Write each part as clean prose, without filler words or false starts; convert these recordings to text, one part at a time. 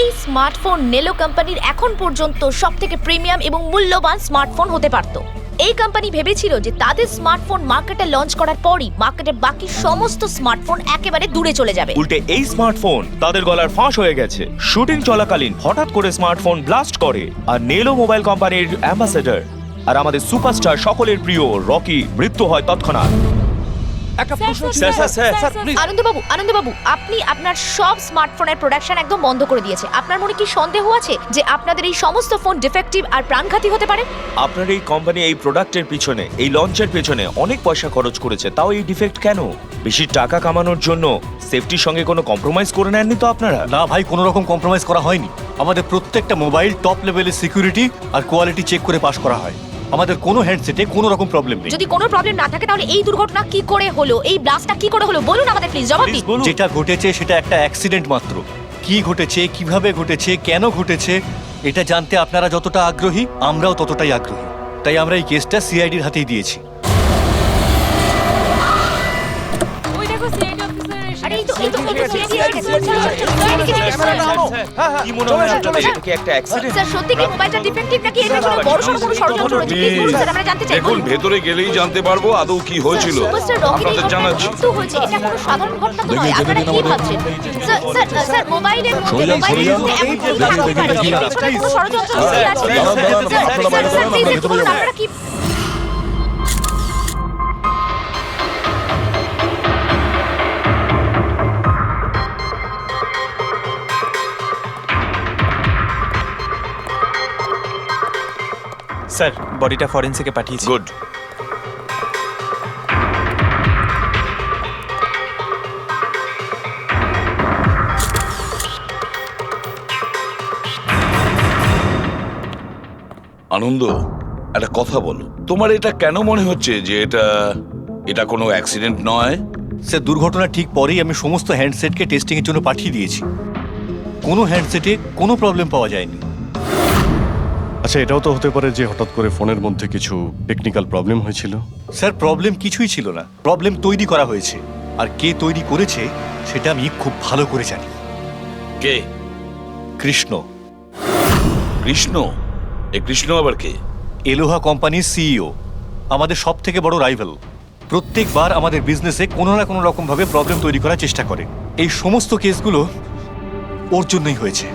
এই স্মার্টফোন নেলো কোম্পানির এখন পর্যন্ত সবথেকে প্রিমিয়াম এবং মূল্যবান স্মার্টফোন হতে পারত। এই কোম্পানি ভেবেছিল যে তাদের স্মার্টফোন মার্কেটে লঞ্চ করার পরই মার্কেটের বাকি সমস্ত স্মার্টফোন একেবারে দূরে চলে যাবে। উল্টে এই স্মার্টফোন তাদের গলার ফাঁস হয়ে গেছে। শুটিং চলাকালীন হঠাৎ করে স্মার্টফোন ব্লাস্ট করে, আর নেলো মোবাইল কোম্পানির অ্যাম্বাসেডর আর আমাদের সুপারস্টার সকলের প্রিয় রকি মৃত্যু হয় তৎক্ষণাৎ। আনন্দবাবু, আপনি আপনার সব স্মার্টফোনের প্রোডাকশন একদম বন্ধ করে দিয়েছে। আপনার মনে কি সন্দেহ আছে যে আপনাদের এই সমস্ত ফোন ডিফেক্টিভ আর প্রাণঘাতী হতে পারে? আপনার এই কোম্পানি এই প্রোডাক্টের পিছনে, এই লঞ্চের পেছনে অনেক পয়সা খরচ করেছে, তাও এই ডিফেক্ট কেন? বেশি টাকা কামানোর জন্য সেফটির সঙ্গে কোনো কম্প্রোমাইজ করে নেননি তো আপনারা? না ভাই, কোনো রকম কম্প্রোমাইজ করা হয়নি। আমাদের প্রত্যেকটা মোবাইল টপ লেভেলের সিকিউরিটি আর কোয়ালিটি চেক করে পাস করা হয়। আমাদের কোনো হ্যান্ডসেটে কোনো রকম প্রবলেম নেই। যদি কোনো প্রবলেম না থাকে তাহলে এই দুর্ঘটনা কি করে হলো, এই ব্লাস্টটা কি করে হলো বলুন আমাদের, প্লিজ জবাব দিন। যেটা ঘটেছে সেটা একটা অ্যাক্সিডেন্ট মাত্র। কি ঘটেছে, কিভাবে ঘটেছে, কেন ঘটেছে, এটা জানতে আপনারা যতটা আগ্রহী আমরাও ততটাই আগ্রহী। তাই আমরা এই কেসটা সিআইডির হাতেই দিয়েছি। আরে এই তো কি মনে হয় আপনাদের এটা কি একটা অ্যাক্সিডেন্ট? স্যার, সত্যি কি মোবাইলটা ডিফেক্টিভ নাকি এটা কোনো বড়সড় কোনো ষড়যন্ত্র রয়েছে? প্লিজ বলুন স্যার, আমরা জানতে চাই। দেখুন, ভেতরে গেলেই জানতে পারবো আদৌ কি হয়েছিল। সুপারস্টার রকির আপনাদের জানাচ্ছি। মৃত্যু হয়েছে, এটা কোনো সাধারণ ঘটনা তো নয়। আপনারা কি ভাবছেন? স্যার, মোবাইলের মধ্যে এমন কি থাকতে পারে? এর কোনো ষড়যন্ত্র লুকিয়ে আছে? স্যার, প্লিজ একটু বলুন আপনারা কি? স্যার, বডিটা ফরেন্সিকে পাঠিয়েছি। গুড। আনন্দ, একটা কথা বলো, তোমার এটা কেন মনে হচ্ছে যে এটা কোনো অ্যাক্সিডেন্ট নয়? স্যার, দুর্ঘটনা ঠিক পরেই আমি সমস্ত হ্যান্ডসেটকে টেস্টিং এর জন্য পাঠিয়ে দিয়েছি। কোনো হ্যান্ডসেটে কোনো প্রবলেম পাওয়া যায়নি। আচ্ছা, এটাও তো হতে পারে যে হঠাৎ করে ফোনের মধ্যে কিছু টেকনিক্যাল প্রবলেম হয়েছিল। স্যার, প্রবলেম কিছুই ছিল না। প্রবলেম তৈরি করা হয়েছে, আর কে তৈরি করেছে সেটা আমি খুব ভালো করে জানি। কে? কৃষ্ণ। কৃষ্ণ? এই কৃষ্ণ আবার কে? এলোহা কোম্পানির সিইও, আমাদের সব থেকে বড় রাইভাল। প্রত্যেকবার আমাদের বিজনেসে কোনো না কোনো রকম ভাবে প্রবলেম তৈরি করার চেষ্টা করে। এই সমস্ত কেসগুলো ওর জন্যই হয়েছে।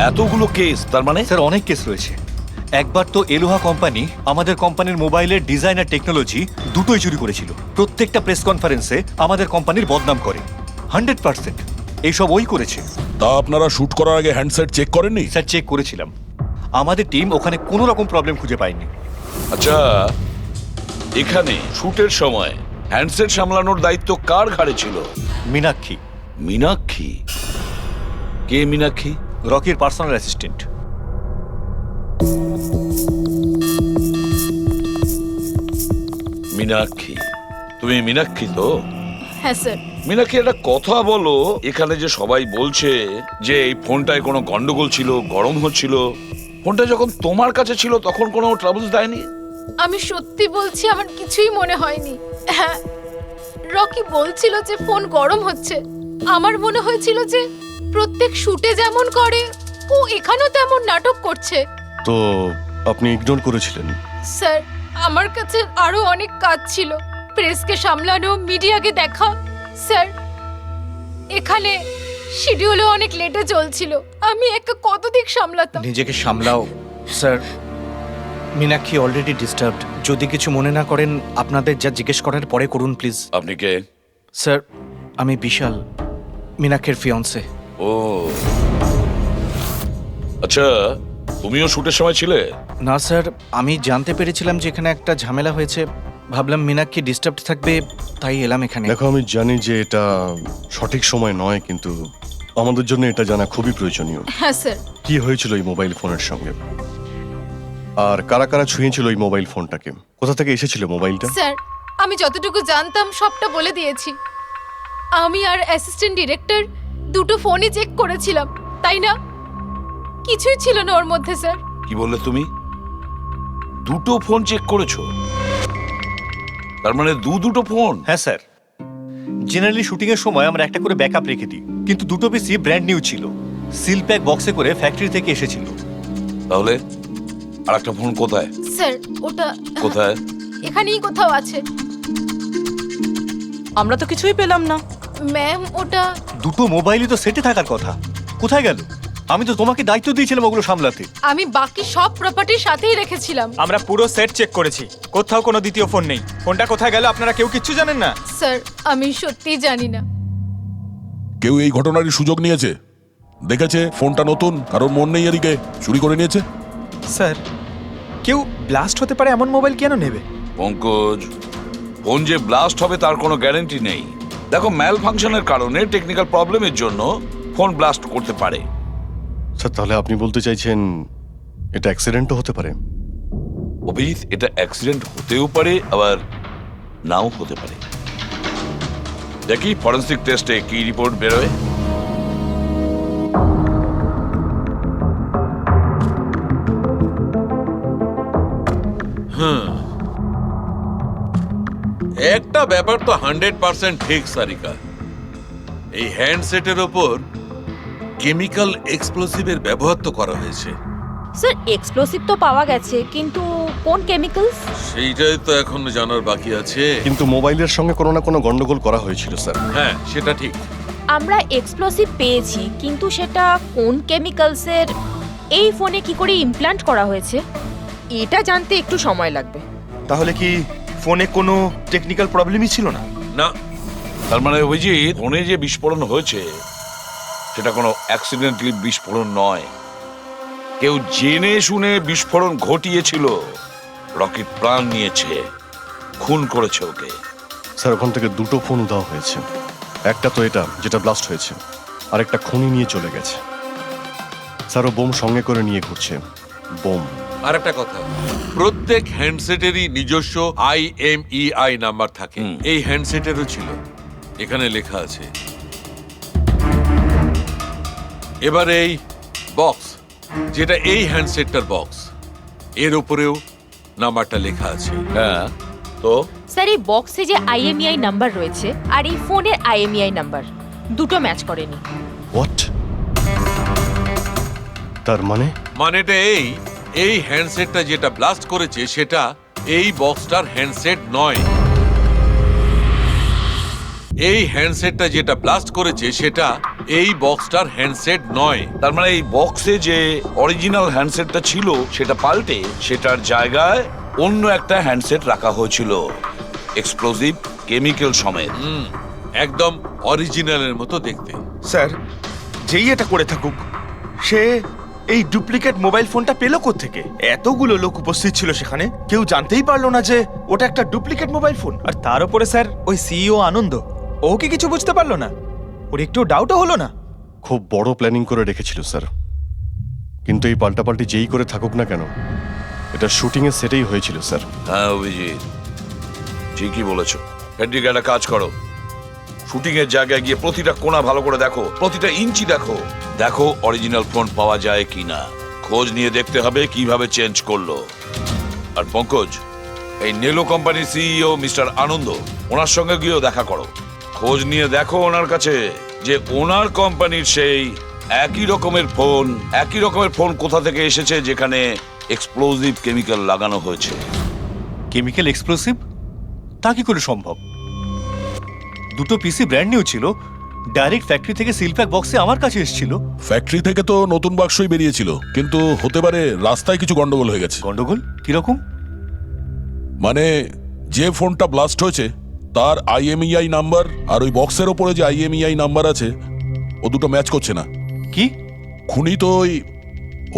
এতগুলো কেস? তার মানে স্যার, অনেক কেস রয়েছে। একবার তো এলোহা কোম্পানি আমাদের কোম্পানির মোবাইলের ডিজাইন আর টেকনোলজি দুটোই চুরি করেছিল। প্রত্যেকটা প্রেস কনফারেন্সে আমাদের কোম্পানির বদনাম করে। 100% এইসব ওই করেছে। তা আপনারা শুট করার আগে হ্যান্ডসেট চেক করেননি? স্যার, চেক করেছিলাম। আমাদের টিম ওখানে কোনো রকম প্রবলেম খুঁজে পায়নি। আচ্ছা, এখানে শুটের সময় হ্যান্ডসেট সামলানোর দায়িত্ব কার ঘাড়ে ছিল? মীনাক্ষী। মীনাক্ষী? কে মীনাক্ষী? রকির পার্সোনাল অ্যাসিস্ট্যান্ট। মীনাক্ষী? তুমি মীনাক্ষী তো? হ্যাঁ স্যার। মীনাক্ষী, একটা কথা বলো, এখানে যে সবাই বলছে যে এই ফোনটায় কোনো গন্ডগোল ছিল, গরম হচ্ছিল, ফোনটা যখন তোমার কাছে ছিল তখন কোনো ট্রাবলস দেয়নি? আমি সত্যি বলছি, আমার কিছুই মনে হয়নি। হ্যাঁ, রকি বলছিল যে ফোন গরম হচ্ছে। আমার মনে হয়েছিল যে প্রত্যেক শুটে যেমন করে ও এখানেও তেমন নাটক করছে। তো আপনি ইগনোর করেছিলেন? স্যার, আমার কাছে আরো অনেক কাজ ছিল। প্রেসকে সামলানো, মিডিয়াকে দেখা। স্যার, এখানে শিডিউলও অনেক লেটে চলছিল। আমি একা কত দিক সামলাতাম। নিজেকে সামলাও স্যার। Meenakshi already disturbed. যদি কিছু মনে না করেন, আপনাদের যা জিজ্ঞেস করার পরে করুন প্লিজ। আপনি কে? স্যার, আমি বিশাল, মীনাক্ষীর ফিয়ন্সে। ও আচ্ছা, তুমিও শুটের সময় ছিলে? না স্যার, আমি জানতে পেরেছিলাম যে এখানে একটা ঝামেলা হয়েছে। ভাবলাম মীনাক্ষী ডিস্টার্বড থাকবে, তাই এলাম এখানে। দেখো, আমি জানি যে এটা সঠিক সময় নয়, কিন্তু আমাদের জন্য এটা জানা খুবই প্রয়োজনীয়। হ্যাঁ স্যার। কি হয়েছিল এই মোবাইল ফোনের সঙ্গে, আর কারা কারা ছুঁয়েছিল এই মোবাইল ফোনটাকে, কোথা থেকে এসেছিল মোবাইলটা? স্যার, আমি যতটুকু জানতাম সবটা বলে দিয়েছি। আমি আর অ্যাসিস্ট্যান্ট ডিরেক্টর দুটো ফোনই চেক করেছিলাম, তাই না? কিছুই ছিল না ওর মধ্যে স্যার। কি বললে তুমি? দুটো ফোন চেক করেছো? তার মানে দুটো ফোন? হ্যাঁ স্যার, জেনারেলি শুটিং এর সময় আমরা একটা করে ব্যাকআপ রেখে দিই, কিন্তু দুটো পিসি ব্র্যান্ড নিউ ছিল। সিল প্যাক বক্সে করে ফ্যাক্টরি থেকে এসেছিল। তাহলে আর একটা ফোন কোথায়? স্যার ওটা কোথায়? এখানেই কোথাও আছে। আমরা তো কিছুই পেলাম না। ম্যাম ওটা দুটো মোবাইলই তো সেটে থাকার কথা, কোথায় গেল? আমি তো তোমাকে দায়িত্ব দিয়েছিলাম ওগুলো সামলাতে। আমি বাকি সব প্রপার্টির সাথেই রেখেছিলাম। আমরা পুরো সেট চেক করেছি, কোথাও কোনো দ্বিতীয় ফোন নেই। ফোনটা কোথায় গেল আপনারা কেউ কিচ্ছু জানেন না? স্যার আমি সত্যিই জানি না। কেউ এই ঘটনারই সুযোগ নিয়েছে? দেখেছে ফোনটা নতুন, কারোর মন নেই এদিকে, চুরি করে নিয়েছে? স্যার কেউ ব্লাস্ট হতে পারে এমন মোবাইল কেন নেবে? পঙ্কজ, ফোন যে ব্লাস্ট হবে তার কোনো গ্যারান্টি নেই। দেখো, ম্যাল ফাংশনের কারণে, টেকনিক্যাল প্রবলেমের জন্য ফোন ব্লাস্ট করতে পারে। স্যার তাহলে আপনি বলতে চাইছেন এটা অ্যাক্সিডেন্টও হতে পারে? অভিজিৎ, এটা অ্যাক্সিডেন্ট হতেও পারে, আবার নাও হতে পারে। দেখি ফরেন্সিক টেস্টে কি রিপোর্ট বেরোয়। একটা ব্যাপার তো 100% ঠিক সারিকা, এই হ্যান্ডসেটের ওপর কেমিক্যাল এক্সপ্লোসিভের ব্যবহার তো করা হয়েছে। স্যার এক্সপ্লোসিভ তো পাওয়া গেছে, কিন্তু কোন কেমিক্যালস? সেইটাই তো এখনো জানার বাকি আছে। কিন্তু মোবাইলের সঙ্গে কোনো না কোনো গন্ডগোল করা হয়েছিল স্যার। হ্যাঁ, সেটা ঠিক। আমরা এক্সপ্লোসিভ পেয়েছি, কিন্তু সেটা কোন কেমিক্যালসের, এই ফোনে কি করে ইমপ্ল্যান্ট করা হয়েছে, এটা জানতে একটু সময় লাগবে। তাহলে কি ফোনে কোনো টেকনিক্যাল প্রবলেমই ছিল না? না, তার মানে অভিজিৎ, ফোনে যে বিস্ফোরণ হয়েছে সেটা কোনো অ্যাক্সিডেন্টালি বিস্ফোরণ নয়। কেউ জেনে শুনে বিস্ফোরণ ঘটিয়েছিল, রকির প্রাণ নিয়েছে, খুন করেছে ওকে। স্যার ওখান থেকে দুটো ফোন উধাও হয়েছে। একটা তো এটা যেটা ব্লাস্ট হয়েছে, আর একটা খুনি নিয়ে চলে গেছে। স্যার ও বোম সঙ্গে করে নিয়ে ঘুরছে, বোম। আর একটা কথা, প্রত্যেক হ্যান্ডসেটেরই নিজস্ব IMEI নাম্বার থাকে। এই হ্যান্ডসেটেরও ছিল, এখানে লেখা আছে। এবার এই বক্স, যেটা এই হ্যান্ডসেটটার বক্স, এর উপরেও নাম্বারটা লেখা আছে। হ্যাঁ, তো স্যার এই বক্সে যে IMEI নাম্বার রয়েছে আর এই ফোনের IMEI নাম্বার দুটো ম্যাচ করেনি। হোয়াট? তার মানে? মানেটা এই হ্যান্ডসেটটা যেটা ব্লাস্ট করেছে সেটা এই বক্সটার হ্যান্ডসেট নয়। এই হ্যান্ডসেটটা যেটা ব্লাস্ট করেছে সেটা এই বক্সটার হ্যান্ডসেট নয়। তার মানে এই বক্সে যে অরিজিনাল হ্যান্ডসেটটা ছিল সেটা পাল্টে সেটার জায়গায় অন্য একটা হ্যান্ডসেট রাখা হয়েছিল, এক্সপ্লোসিভ কেমিক্যাল সমেত। একদম অরিজিনালের মতো দেখতে। স্যার যেই এটা করে থাকুক, সে এই ডুপ্লিকেট মোবাইল ফোনটা পেল কোত্থেকে? এতগুলো লোক উপস্থিত ছিল সেখানে, কেউ জানতেই পারলো না যে ওটা একটা ডুপ্লিকেট মোবাইল ফোন। আর তার উপরে স্যার ওই সিইও আনন্দ, ও কি কিছু বুঝতে পারলো না? ওর একটু ডাউটও হলো না? খুব বড় প্ল্যানিং করে রেখেছিল স্যার। কিন্তু এই পাল্টাপাল্টি যেই করে থাকুক না কেন, এটা শুটিং এর সেটেই হয়েছিল স্যার। হ্যাঁ অভিজিৎ, ঠিকই বলেছো। ফেডরিক, একটা কাজ করো, শুটিং এর জায়গায় গিয়ে প্রতিটা কোণা ভালো করে দেখো, প্রতিটা ইঞ্চি দেখো, দেখো অরিজিনাল ফোন পাওয়া যায় কিনা। খোঁজ নিয়ে দেখতে হবে কিভাবে চেঞ্জ করলো। আর পঙ্কজ, এই নেলো কোম্পানির সিইও মিস্টার আনন্দ, ওনার সঙ্গে গিয়েও দেখা করো। খোঁজ নিয়ে দেখো ওনার কাছে যে ওনার কোম্পানির সেই একই রকমের ফোন কোথা থেকে এসেছে যেখানে এক্সপ্লোসিভ কেমিক্যাল লাগানো হয়েছে। Chemical explosive? তা কি করে সম্ভব? দুটো পিসি ব্র্যান্ড নিউ ছিল, ডাইরেক্ট ফ্যাক্টরি থেকে সিল প্যাক বক্সে আমার কাছে এসেছিল। ফ্যাক্টরি থেকে তো নতুন বাক্সই বেরিয়েছিল, কিন্তু হতে পারে রাস্তায় কিছু গন্ডগোল হয়ে গেছে। গন্ডগোল কিরকম? মানে যে ফোনটা ব্লাস্ট হয়েছে তার IMEI নাম্বার আর ওই বক্সের ওপরে যে IMEI নাম্বার আছে ও দুটো ম্যাচ করছে না। কি? খুনি তো ওই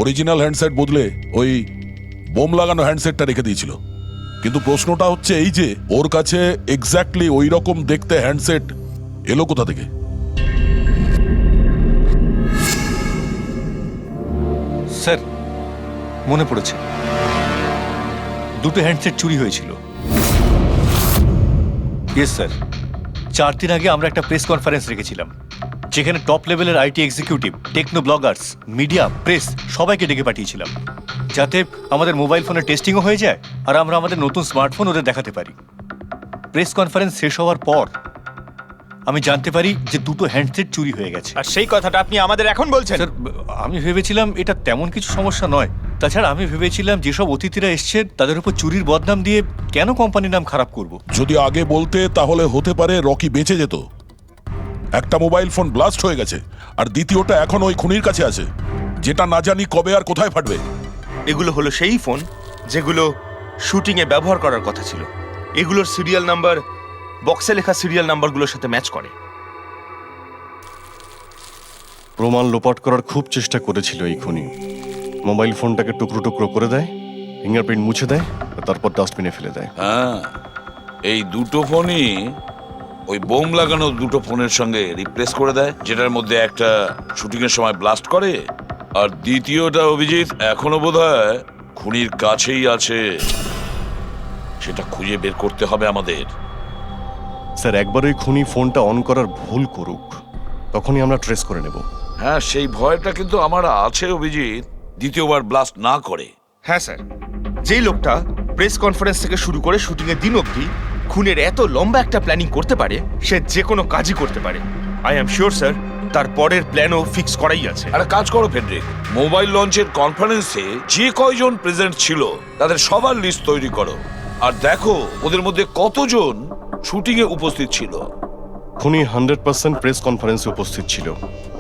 অরিজিনাল হ্যান্ডসেট বদলে ওই বোম লাগানো হ্যান্ডসেটটা রেখে দিয়েছিল। কিন্তু প্রশ্নটা হচ্ছে এই যে ওর কাছে এক্স্যাক্টলি ওই রকম দেখতে হ্যান্ডসেট এলো কোথা থেকে? স্যার মনে পড়েছে, দুটো হ্যান্ডসেট চুরি হয়েছিল। ইয়েস স্যার, 4 দিন আগে আমরা একটা প্রেস কনফারেন্স রেখেছিলাম, যেখানে টপ লেভেলের IT executive, techno bloggers, media, press সবাইকে ডেকে পাঠিয়েছিলাম, যাতে আমাদের মোবাইল ফোনের টেস্টিংও হয়ে যায় আর আমরা আমাদের নতুন স্মার্টফোন ওদের দেখাতে পারি। প্রেস কনফারেন্স শেষ হওয়ার পর আমি জানতে পারি যে দুটো হ্যান্ডসেট চুরি হয়ে গেছে। আর সেই কথাটা আপনি আমাদের এখন বলছেন? স্যার, আমি ভেবেছিলাম এটা তেমন কিছু সমস্যা নয়। তাছাড়া আমি ভেবেছিলাম যেসব অতিথিরা এসছেন তাদের উপর চুরির বদনাম দিয়ে কেন কোম্পানির নাম খারাপ করব। যদি আগে বলতে তাহলে হতে পারে রকি বেঁচে যেত। একটা মোবাইল ফোন ব্লাস্ট হয়ে গেছে, আর দ্বিতীয়টা এখন ওই খুনির কাছে আছে, যেটা না জানি কবে আর কোথায় ফাটবে। এগুলো হলো সেই ফোন যেগুলো শুটিংয়ে ব্যবহার করার কথা ছিল। এগুলোর সিরিয়াল নাম্বার বক্সে লেখা সিরিয়াল নাম্বারগুলোর সাথে ম্যাচ করে। প্রমাণ লোপাট করার খুব চেষ্টা করেছিল এই খুনি। মোবাইল ফোনটাকে টুকরো টুকরো করে দেয়, ফিঙ্গারপ্রিন্ট মুছে দেয়, আর তারপর ডাস্টবিনে ফেলে দেয়। হ্যাঁ, এই দুটো ফোনই ওই বোম লাগানো দুটো ফোনের সঙ্গে রিপ্লেস করে দেয়, যেটার মধ্যে একটা শুটিং এর সময় ব্লাস্ট করে, আর দ্বিতীয়টা অভিজিৎ এখনো বোধহয় খুনির কাছেই আছে। সেটা খুঁজে বের করতে হবে আমাদের। স্যার, একবার ওই খুনি ফোনটা অন করার ভুল করুক, তখনই আমরা ট্রেস করে নেব। হ্যাঁ, সেই ভয়টা কিন্তু আমার আছে অভিজিৎ, দ্বিতীয়বার ব্লাস্ট না করে। হ্যাঁ স্যার, যেই লোকটা প্রেস কনফারেন্স থেকে শুরু করে শুটিংয়ের দিন অবধি খুনের এত লম্বা একটা প্ল্যানিং করতে পারে, সে যে কোনো কাজই করতে পারে। আই অ্যাম শিওর স্যার, তার পরের প্ল্যানও ফিক্স করাই আছে। একটা কাজ করো ফেডরিক, মোবাইল লঞ্চের কনফারেন্সে যে কয়জন প্রেজেন্ট ছিল তাদের সবার লিস্ট তৈরি করো, আর দেখো ওদের মধ্যে কতজন শুটিং এ উপস্থিত ছিল। খুনি 100% প্রেস কনফারেন্সে উপস্থিত ছিল।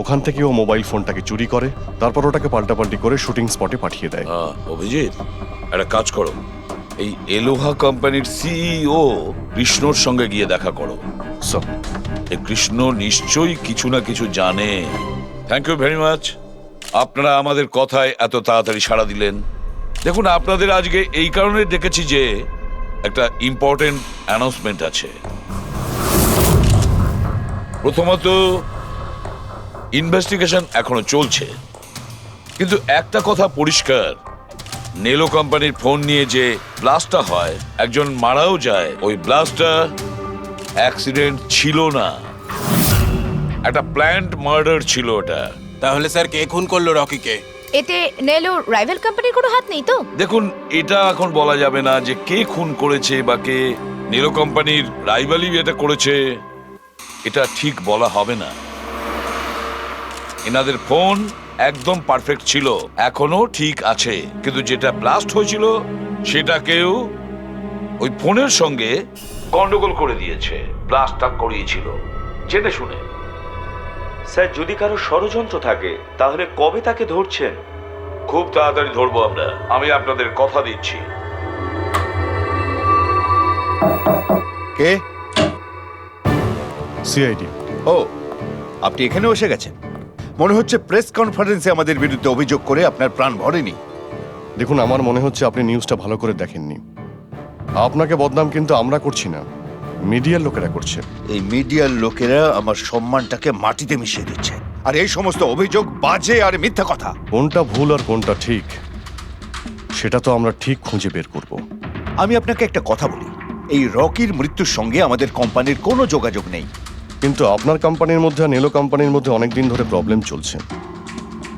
ওখান থেকে ও মোবাইল ফোনটাকে চুরি করে, তারপর ওটাকে পাল্টাপাল্টি করে শুটিং স্পটে পাঠিয়ে দেয়। অভিজিৎ, একটা কাজ করো, এই এলোহা কোম্পানির সিইও কৃষ্ণর সঙ্গে গিয়ে দেখা করো। স্যার, এই কৃষ্ণ নিশ্চয়ই কিছু না কিছু জানে। থ্যাংক ইউ ভেরি মাচ, আপনারা আমাদের কথায় এত তাড়াতাড়ি সাড়া দিলেন। দেখুন, আপনাদের আজকে এই কারণে ডেকেছি যে একটা ইম্পর্টেন্ট অ্যানাউন্সমেন্ট আছে। প্রথমত, ইনভেস্টিগেশন এখনো চলছে, কিন্তু একটা কথা পরিষ্কার, নেলো কোম্পানির ফোন নিয়ে যে ব্লাস্টটা হয়, একজন মারাও যায়। ওই ব্লাস্টটা অ্যাক্সিডেন্ট ছিল না, একটা প্ল্যান্ড মার্ডার ছিল ওটা। তাহলে স্যার কে খুন করলো রকিকে? এতে নেলো রাইভাল কোম্পানির কোনো হাত নেই তো? দেখুন, এটা এখন বলা যাবে না যে কে খুন করেছে বা কে নেলো কোম্পানির রাইভালি এটা করেছে, এটা ঠিক বলা হবে না। এনাদের ফোন একদম পারফেক্ট ছিল, এখনো ঠিক আছে, কিন্তু যেটা ব্লাস্ট হয়েছিল সেটাকেও ওই ফোনের সঙ্গে গন্ডগোল করে দিয়েছে, ব্লাস্টটা করিয়েছিল জেনে শুনে। স্যার, যদি কারো ষড়যন্ত্র থাকে তাহলে কবে তাকে ধরছেন? খুব তাড়াতাড়ি ধরবো আমরা, আমি আপনাদের কথা দিচ্ছি। কে? সিআইডি। ও, আপনি এখানে এসে গেছেন। মনে হচ্ছে প্রেস কনফারেন্সে আমাদের বিরুদ্ধে অভিযোগ করে আপনার প্রাণ ভরেনি। দেখুন, আমার মনে হচ্ছে আপনি নিউজটা ভালো করে দেখেননি। আপনাকে বদনাম কিন্তু আমরা করছি না, মিডিয়ার লোকেরা করছে। এই মিডিয়ার লোকেরা আমার সম্মানটাকে মাটিতে মিশিয়ে দিচ্ছে, আর এই সমস্ত অভিযোগ বাজে আর মিথ্যা কথা। কোনটা ভুল আর কোনটা ঠিক সেটা তো আমরা ঠিক খুঁজে বের করব। আমি আপনাকে একটা কথা বলি, এই রকির মৃত্যুর সঙ্গে আমাদের কোম্পানির কোনো যোগাযোগ নেই। কিন্তু আপনার কোম্পানির মধ্যে আর নেলো কোম্পানির মধ্যে অনেকদিন ধরে প্রবলেম চলছে।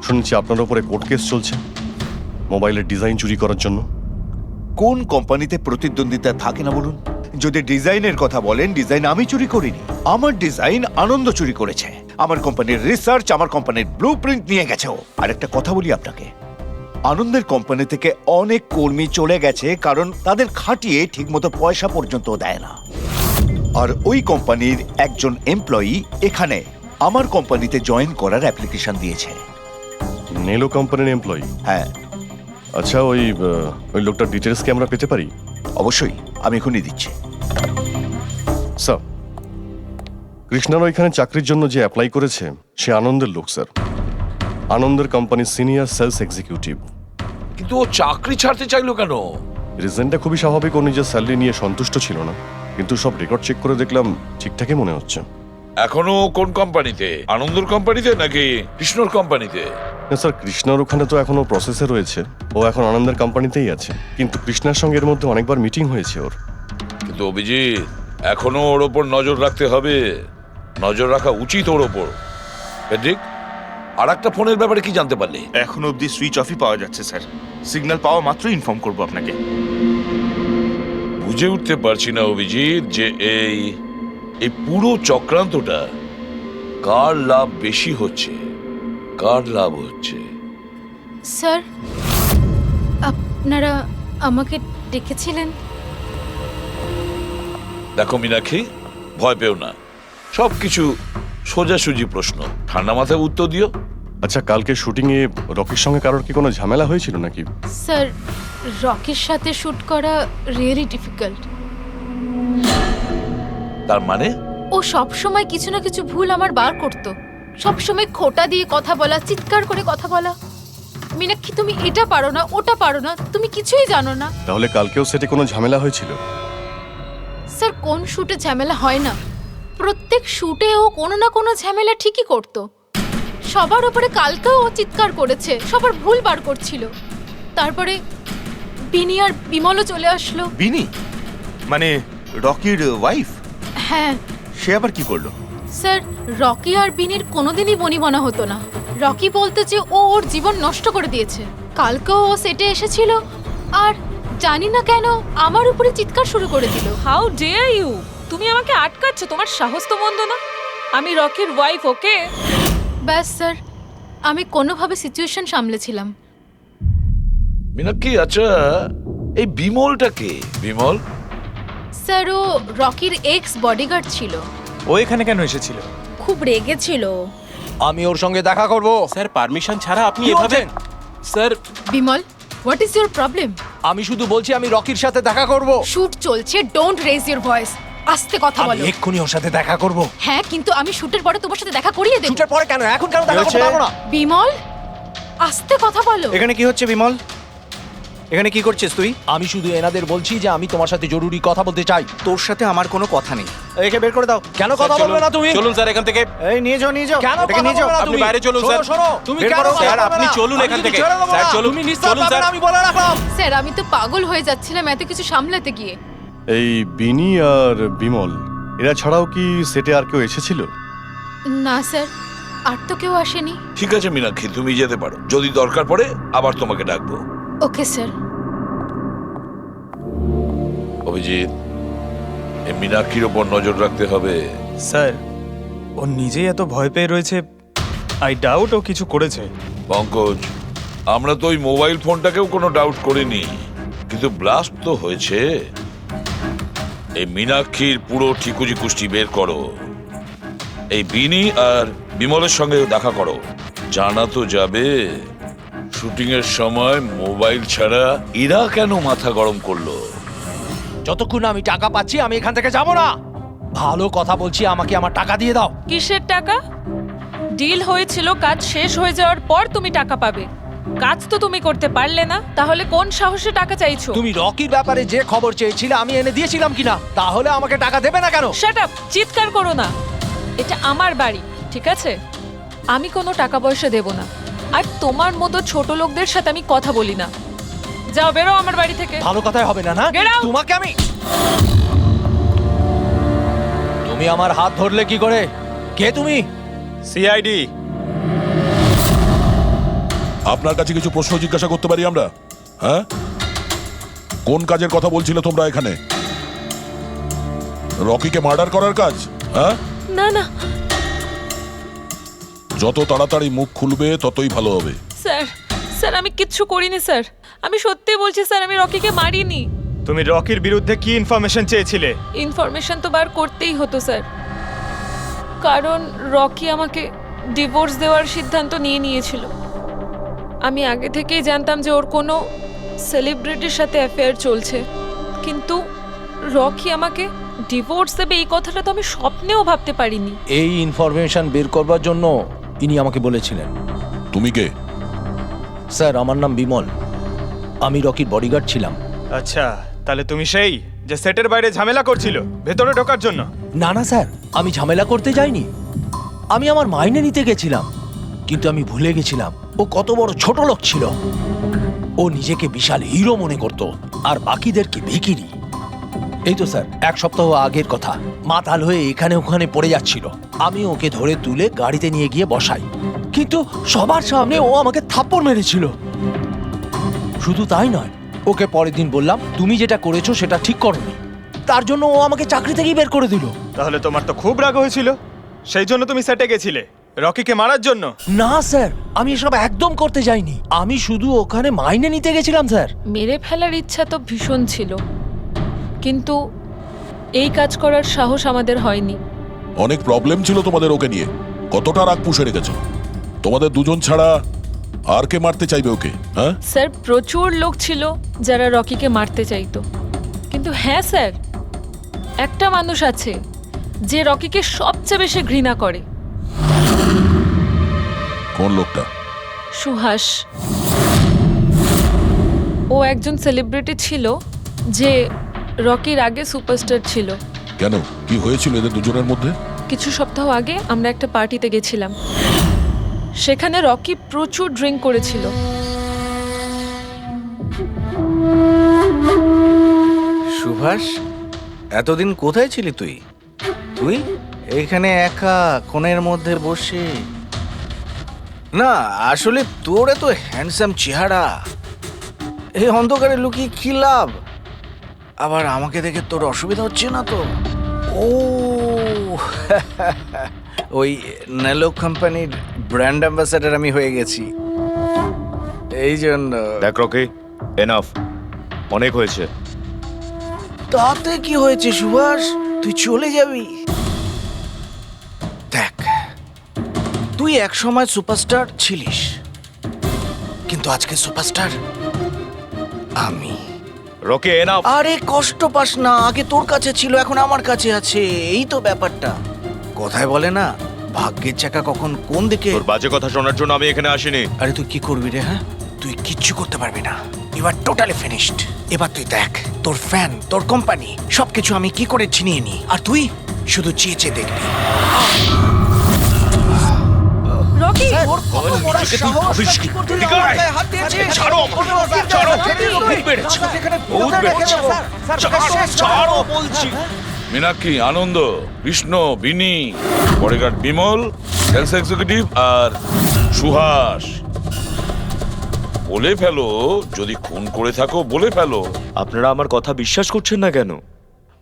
শুনছি আপনার উপরে কোর্ট কেস চলছে মোবাইলের ডিজাইন চুরি করার জন্য। কোন কোম্পানিতে প্রতিদ্বন্দ্বিতা থাকে না বলুন? যদি ডিজাইনের কথা বলেন, ডিজাইন আমি চুরি করিনি, আমার ডিজাইন আনন্দ চুরি করেছে। আমার কোম্পানির রিসার্চ, আমার কোম্পানির ব্লুপ্রিন্ট নিয়ে গেছে ও। আর একটা কথা বলি আপনাকে, আনন্দের কোম্পানি থেকে অনেক কর্মী চলে গেছে, কারণ তাদের খাটিয়ে ঠিকমতো পয়সা পর্যন্ত দেয় না। আর ওই কোম্পানির একজন এমপ্লয়ি এখানে আমার কোম্পানিতে জয়েন করার অ্যাপ্লিকেশন দিয়েছে। নেলো কোম্পানির এমপ্লয়ি? হ্যাঁ। আচ্ছা, ওই লোকটার ডিটেলস কি আমরা পেতে পারি? অবশ্যই, আমি এখনই দিচ্ছি। স্যার, কৃষ্ণার ওইখানে চাকরির জন্য যে অ্যাপ্লাই করেছে সে আনন্দের লোক স্যার, আনন্দের কোম্পানির সিনিয়র সেলস এক্সিকিউটিভ। কিন্তু ও চাকরি ছাড়তে চাইলো কেন? রিজনটা খুবই স্বাভাবিক, ও নিজের স্যালারি নিয়ে সন্তুষ্ট ছিল না, কিন্তু সব রেকর্ড চেক করে দেখলাম ঠিকঠাকই মনে হচ্ছে। এখনো কোন কোম্পানিতে? আনন্দর কোম্পানিতে নাকি কৃষ্ণর কোম্পানিতে? না স্যার, কৃষ্ণার ওখানে তো এখনো প্রসেসে রয়েছে, ও এখন আনন্দের কোম্পানিতেই আছে, কিন্তু কৃষ্ণার সঙ্গে এর মধ্যে অনেকবার মিটিং হয়েছে ওর। কিন্তু অভিজিৎ, এখনো ওর ওপর নজর রাখতে হবে, নজর রাখা উচিত ওর ওপর। ফেডরিক, আর একটা ফোনের ব্যাপারে কি জানতে পারলি? এখনো অবধি সুইচ অফই পাওয়া যাচ্ছে স্যার, সিগন্যাল পাওয়া মাত্রই ইনফর্ম করবো আপনাকে। বুঝে উঠতে পারছি না অভিজিৎ যে এই এই পুরো চক্রান্তটা কার লাভ বেশি হচ্ছে, কার লাভ হচ্ছে? স্যার, আপনারা আমাকে ডেকেছিলেন? দেখো মীনাক্ষী, ভয় পেও না, সবকিছু সোজাসুজি প্রশ্ন, ঠান্ডা মাথায় উত্তর দিও। আচ্ছা, কালকে শুটিং এ রকির সঙ্গে কারোর কি কোনো ঝামেলা হয়েছিল নাকি? স্যার, রকির সাথে শুট করা রিয়েলি ডিফিকাল্ট। তার মানে? ও সব সময় কিছু না কিছু ভুল আমার বার করতো। সব সময় খোঁটা দিয়ে কথা বলা, চিৎকার করে কথা বলা। মীনাক্ষী, তুমি এটা পারো না, ওটা পারো না, তুমি কিছুই জানো না। তাহলে কালকেও সেটে কোনো ঝামেলা হয়েছিল? স্যার, কোন শুটে ঝামেলা হয় না? প্রত্যেক শুটে ও কোনো না কোনো ঝামেলা ঠিকই করতো। সবার উপরে কালকেও ও চিৎকার করেছে, সবার ভুল বার করছিল। তারপরে বিনি আর বিমলও চলে আসলো। বিনি মানে রকির ওয়াইফ? হ্যাঁ সে আবার কি করলো? স্যার, রকি আর বিনির কোনোদিনই বনিবনা হতো না। রকি বলতে যে ও ওর জীবন নষ্ট করে দিয়েছে। কালকেও ও সেটে এসেছিল আর জানি না কেন আমার উপরে চিৎকার শুরু করে দিল। How dare you! তুমি আমাকে আটকাচ্ছ? তোমার সাহস তো মন্দ না। আমি রকির ওয়াইফ, ওকে? ব্যাস স্যার, আমি কোনোভাবে সিচুয়েশন সামলেছিলাম। মীনাক্ষী, আচ্ছা এই বিমলটা কে? বিমল? স্যার, ও রকির এক্স বডিগার্ড ছিল। ও এখানে কেন এসেছিল? খুব রেগেছিল। আমি ওর সঙ্গে দেখা করব। স্যার, পারমিশন ছাড়া আপনি কি এভাবে? বলছেন? Sir, Bimal, what is your problem? আমি শুধু বলছি আমি রকির সাথে দেখা করব। শুট চলছে, ডোন্ট রেজ ইওর ভয়েস। আস্তে কথা আমি বলো। এক্ষুনি ওর সাথে দেখা করব। হ্যাঁ, কিন্তু আমি শুটের পরে তোমার সাথে দেখা করিয়ে দেব। শুটের পরে কেন? এখন কেন দেখা করতে পারবো না? বিমল, আস্তে কথা বলো। এখানে কি হচ্ছে বিমল? এখানে কি করছিস তুই? আমি শুধু এনাদের বলছি যে আমি তোমার সাথে জরুরি কথা বলতে চাই। তোর সাথে আমার কোনো কথা নেই। একে বের করে দাও। কেন কথা বলবে না তুমি? চলুন স্যার এখান থেকে। এই নিয়ে যাও, নিয়ে যাও। কেন কথা বলবে না আপনি তুমি? বাইরে চলুন শোনো, স্যার। শোনো, তুমি বের কেন করো, কথা স্যার, বলবে আপনি না? চলুন আমি এখান কিন্তু থেকে। ছেড়ে দেবো স্যার, না। চলুন, তুমি নিস্তার চলুন, পাবে স্যার। না, আমি বলে রাখলাম। স্যার, আমি তো পাগল হয়ে যাচ্ছিলাম এত কিছু সামলাতে গিয়ে। এই বিনি আর বিমল এরা ছাড়াও কি সেটে আর কেউ এসেছিল? না স্যার, আর তো কেউ আসেনি। ঠিক আছে মীনাক্ষী, তুমি যেতে পারো। যদি দরকার পড়ে আবার তোমাকে ডাকবো। Okay sir. অভিজিৎ, এই মীনাক্ষীর ওপর নজর রাখতে হবে। স্যার, ও নিজেই এত ভয় পেয়ে রয়েছে। আই ডাউট ও কিছু করেছে। পঙ্কজ, আমরা তো ওই মোবাইল ফোনটাকেও কোনো ডাউট করিনি, কিন্তু ব্লাস্ট তো হয়েছে। এই মীনাক্ষীর পুরো ঠিকুজি কুষ্টি বের করো। এই বিনি আর বিমলের সঙ্গে দেখা করো। জানা তো যাবে শুটিং এর সময় মোবাইল ছাড়া এরা কেন মাথা গরম করলো। যতক্ষণ আমি টাকা পাচ্ছি আমি এখান থেকে যাব না। ভালো কথা বলছি, আমাকে আমার টাকা দিয়ে দাও। কিসের টাকা? ডিল হয়েছিল, কাজ শেষ হয়ে যাওয়ার পর তুমি টাকা পাবে। কাজ তো তুমি করতে পারলে না, তাহলে কোন সাহসে টাকা চাইছো? তুমি রকির ব্যাপারে যে খবর চেয়েছিলে আমি এনে দিয়েছিলাম কিনা? তাহলে আমাকে টাকা দেবে না কেন? Shut up! চিৎকার করো না। এটা আমার বাড়ি, ঠিক আছে? আমি কোনো টাকা পয়সা দেব না, আর তোমার মতো ছোট লোকদের সাথে আমি কথা বলি না। যাও, বেরো আমার বাড়ি থেকে। ভালো কথাই হবে না, না? Get out! তোমাকে আমি তুমি আমার হাত ধরলে কি করে? কে তুমি? সিআইডি। আপনার কাছে কিছু প্রশ্ন জিজ্ঞাসা করতে পারি আমরা? হ্যাঁ, কোন কাজের কথা বলছিলে তোমরা এখানে? রকিকে মার্ডার করার কাজ? হ্যাঁ, না না যত তাড়াতাড়ি মুখ খুলবে ততই ভালো হবে। স্যার, স্যার আমি কিচ্ছু করিনি স্যার। আমি সত্যি বলছি স্যার, আমি রকিকে মারিনি। তুমি রকির বিরুদ্ধে কি ইনফরমেশন চেয়েছিলে? ইনফরমেশন তো বার করতেই হতো স্যার, কারণ রকি আমাকে ডিভোর্স দেওয়ার সিদ্ধান্ত নিয়েছিল। আমি আগে থেকেই জানতাম যে ওর কোনো সেলিব্রিটির সাথে অ্যাফেয়ার চলছে, কিন্তু রকি আমাকে ডিভোর্স দেবে এই কথাটা তো আমি স্বপ্নেও ভাবতে পারিনি। এই ইনফরমেশন বের করবার জন্য ইনি আমাকে বলেছিলেন। তুমি কে? স্যার, আমার নাম বিমল, আমি রকির বডিগার্ড ছিলাম। আচ্ছা, তাহলে তুমি সেই যে সেটের বাইরে ঝামেলা করছিল ভেতরে ঢোকার জন্য? না না স্যার, আমি ঝামেলা করতে যাইনি। আমি আমার মাইনে নিতে গেছিলাম, কিন্তু আমি ভুলে গেছিলাম ও কত বড় ছোট লোক ছিল। ও নিজেকে বিশাল হিরো মনে করত আর বাকিদেরকে ভিখিরি। এই তো স্যার, এক সপ্তাহ আগের কথা। মাতাল হয়ে এখানে ওখানে পড়ে যাচ্ছিল। আমি ওকে ধরে তুলে গাড়িতে নিয়ে গিয়ে বসাই, কিন্তু সবার সামনে ও আমাকে থাপ্পড় মেরেছিল। শুধু তাই নয়, ওকে পরের দিন বললাম তুমি যেটা করেছো সেটা ঠিক করোনি। তার জন্য ও আমাকে চাকরি থেকেই বের করে দিল। তাহলে তোমার তো খুব রাগ হয়েছিল, সেই জন্য তুমি সেটে গেছিলে রকিকে মারার জন্য। না স্যার, আমি এসব একদম করতে যাইনি। আমি শুধু ওখানে মাইনে নিতে গেছিলাম স্যার। মেরে ফেলার ইচ্ছা তো ভীষণ ছিল, কিন্তু এই কাজ করার সাহস আমাদের হয়নি। অনেক প্রবলেম ছিল তোমাদের ওকে নিয়ে, কতটা রাগ পুষে রেখেছো। তোমাদের দুজন ছাড়া আর কে মারতে চাইবে ওকে? হ্যাঁ স্যার, প্রচুর লোক ছিল যারা রকিকে মারতে চাইতো, কিন্তু হ্যাঁ স্যার, একটা মানুষ আছে যে রকিকে সবচেয়ে বেশি ঘৃণা করে। কোন লোকটা? সুহাস। ও একজন সেলিব্রিটি ছিল যে রকির আগে সুপারস্টার ছিল। কেন, কি হয়েছিল এদের দুজনের মধ্যে? কিছু সপ্তাহ আগে আমরা একটা পার্টিতে গেছিলাম, সেখানে রকি প্রচুর ড্রিঙ্ক করেছিল। সুভাষ, এতদিন কোথায় ছিলি তুই? তুই এইখানে একা কোণের মধ্যে বসে? না আসলে তোর এত হ্যান্ডসাম চেহারা, এই অন্ধকারে লুকিয়ে কি লাভ? আবার আমাকে দেখে তোর অসুবিধা হচ্ছে না তো? ও ওই নেলো কোম্পানির ব্র্যান্ড অ্যাম্বাসাডার আমি হয়ে গেছি, এই জন্য। দেখ রকি, এনাফ, অনেক হয়েছে। তাতে কি হয়েছে সুভাষ, তুই চলে যাবি? দেখ, তুই এক সময় সুপারস্টার ছিলিস, কিন্তু আজকে সুপারস্টার আমি। Rocky enough. আরে কষ্ট পাস না, আগে তোর কাছে ছিল, এখন আমার কাছে আছে, এই তো ব্যাপারটা। কথায় বলে না, ভাগ্যের চাকা কখন কোন দিকে। তোর বাজে কথা শোনার জন্য আমি এখানে আসিনি। আরে তুই কি করবি রে? হ্যাঁ, তুই কিচ্ছু করতে পারবি না, ইউ আর টোটালি ফিনিশড। এবার তুই দেখ, তোর ফ্যান, তোর কোম্পানি, সবকিছু আমি কি করে ছিনিয়ে নি, আর তুই শুধু চেয়ে চেয়ে দেখবি। রকি, ওর কত বড় সাহস, কি করতে হাত দিয়েছিস? ছাড়ো আমাকে, ছাড়ো। ভূত বেড়েছে, ভূত বেড়েছে। ছাড়ো বলছি। মীনাক্ষী, আনন্দ, কৃষ্ণ, বিনি, বডিগার্ড বিমল, সেলস এক্সিকিউটিভ আর সুহাস। বলে ফেলো, যদি খুন করে থাকো বলে ফেলো। আপনারা আমার কথা বিশ্বাস করছেন না কেন?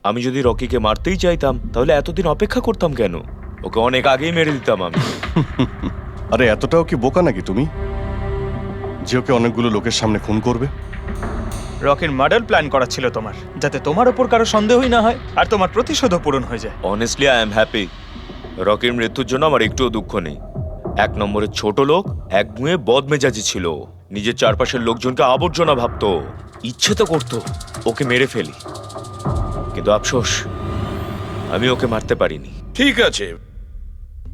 আমি যদি রকিকে মারতেই চাইতাম তাহলে এতদিন অপেক্ষা করতাম কেন? ওকে অনেক আগেই মেরে দিতাম আমি। আরে এতটাও কি বোকা নাকি তুমি যে ওকে অনেকগুলো লোকের সামনে খুন করবে? রকির মার্ডার প্ল্যান করা ছিল তোমার, যাতে তোমার ওপর কারো সন্দেহই না হয় আর তোমার প্রতিশোধও পূরণ হয়ে যায়। Honestly I am happy. রকির মৃত্যুর জন্য আমার একটুও দুঃখ নেই। এক নম্বরের ছোট লোক, এক গুঁয়ে বদমেজাজি ছিল, নিজের চারপাশের লোকজনকে আবর্জনা ভাবতো, ইচ্ছে তো করতো ওকে মেরে ফেলি, কিন্তু আফসোস আমি ওকে মারতে পারিনি। ঠিক আছে,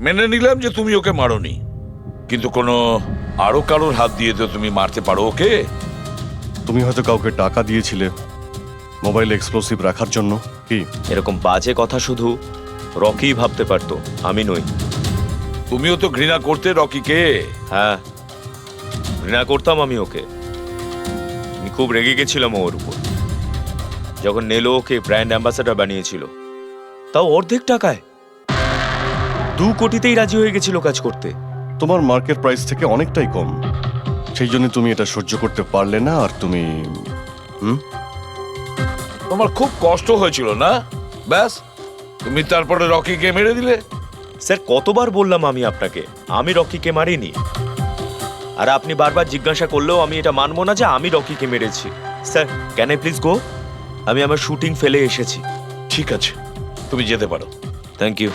মেনে নিলাম যে তুমি ওকে মারোনি, কিন্তু কোনো আরো কারোর হাত দিয়ে তো তুমি মারতে পারো ওকে। তুমি হয়তো কাউকে টাকা দিয়েছিলে মোবাইলে এক্সপ্লোসিভ রাখার জন্য। কি এরকম বাজে কথা শুধু রকিই ভাবতে পারতো, আমি নই। তুমিও তো ঘৃণা করতে রকিকে। হ্যাঁ, ঘৃণা করতাম আমি ওকে। আমি খুব রেগে গেছিলাম ওর উপর যখন নেলো ওকে ব্র্যান্ড অ্যাম্বাসাডার বানিয়েছিল, তাও অর্ধেক টাকায়। 2 কোটিতেই রাজি হয়ে গেছিল কাজ করতে। তোমার মার্কেট প্রাইস থেকে অনেকটাই কম, সেই জন্য তুমি এটা সহ্য করতে পারলে না। আর তুমি তোমার খুব কষ্ট হয়েছিল না? ব্যাস, তুমি তারপরে রকিকে মেরে দিলে। স্যার, কতবার বললাম আমি আপনাকে আমি রকিকে মারিনি, আর আপনি বারবার জিজ্ঞাসা করলেও আমি এটা মানবো না যে আমি রকিকে মেরেছি। Sir, can I please go? আমি আমার শুটিং ফেলে এসেছি। ঠিক আছে, তুমি যেতে পারো। Thank you.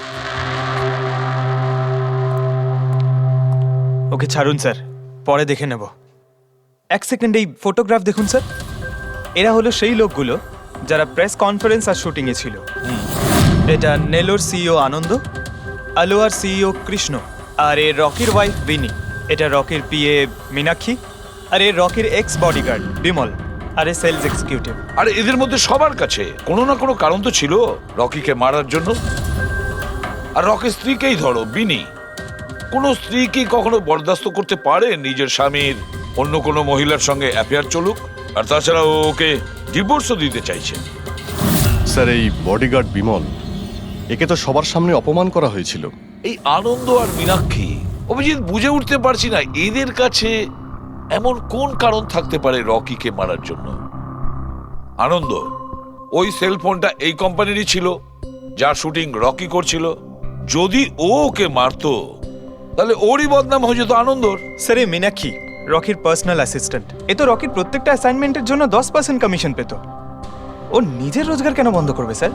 ওকে ছাড়ুন স্যার, পরে দেখে নেব। এক সেকেন্ড, এই ফটোগ্রাফ দেখুন স্যার। এরা হলো সেই লোকগুলো যারা প্রেস কনফারেন্স আর শুটিংয়ে ছিল। এটা নেলোর সিইও আনন্দ, আলোয়ার সিইও কৃষ্ণ, আর এর রকির ওয়াইফ বিনি। এটা রকির পিএ মীনাক্ষী, আর এর রকির এক্স বডিগার্ড বিমল, আর এর সেলস এক্সিকিউটিভ। আর এদের মধ্যে সবার কাছে কোনো না কোনো কারণ তো ছিল রকিকে মারার জন্য। আর রকির স্ত্রীকেই ধরো, বিনি। কোনো স্ত্রী কি কখনো বরদাস্ত করতে পারে নিজের স্বামীর অন্য কোনো মহিলার সঙ্গে অ্যাফেয়ার চলুক? আর তাছাড়া ওকে ডিভোর্সও দিতে চাইছে। স্যার, এই বডিগার্ড বিমল, একে তো সবার সামনে অপমান করা হয়েছিল। এই আনন্দ আর মীনাক্ষী, অভিজিৎ বুঝে উঠতে পারছি না এদের কাছে এমন কোন কারণ থাকতে পারে রকিকে মারার জন্য। আনন্দ, ওই সেল ফোনটা এই কোম্পানিরই ছিল যার শুটিং রকি করছিল। যদি ও ওকে মারতো তাহলে ওরই বদনাম হয়ে যেত আনন্দর। স্যার এই মীনাক্ষী রকির পার্সোনাল অ্যাসিস্ট্যান্ট, এ তো রকির প্রত্যেকটা অ্যাসাইনমেন্টের জন্য 10% কমিশন পেত। ও নিজের রোজগার কেন বন্ধ করবে স্যার?